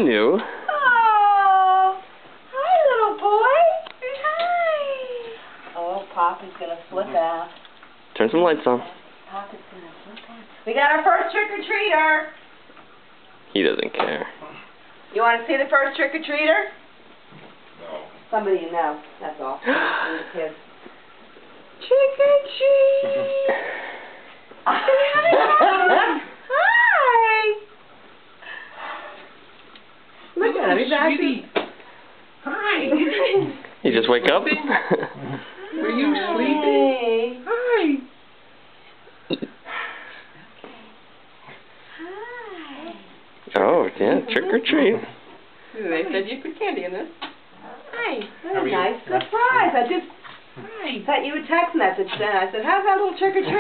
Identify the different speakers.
Speaker 1: new.
Speaker 2: Oh, hi, little boy. Hi. Oh, Papa's gonna flip out.
Speaker 1: Turn some lights on.
Speaker 2: Papa's gonna flip out. We got our first trick-or-treater.
Speaker 1: He doesn't care.
Speaker 2: You want to see the first trick-or-treater? No. Somebody you know, that's all. The kids. Trick-or-treat. Hi. Look at him. He's actually...
Speaker 3: Hi.
Speaker 1: You just wake up?
Speaker 3: Were you sleeping? Hi.
Speaker 2: Hi.
Speaker 1: Oh, yeah, trick or treat.
Speaker 3: They said you put candy in this.
Speaker 2: Hi. What a nice surprise. I just sent you a text message then. I said, how's that little trick-or-treat?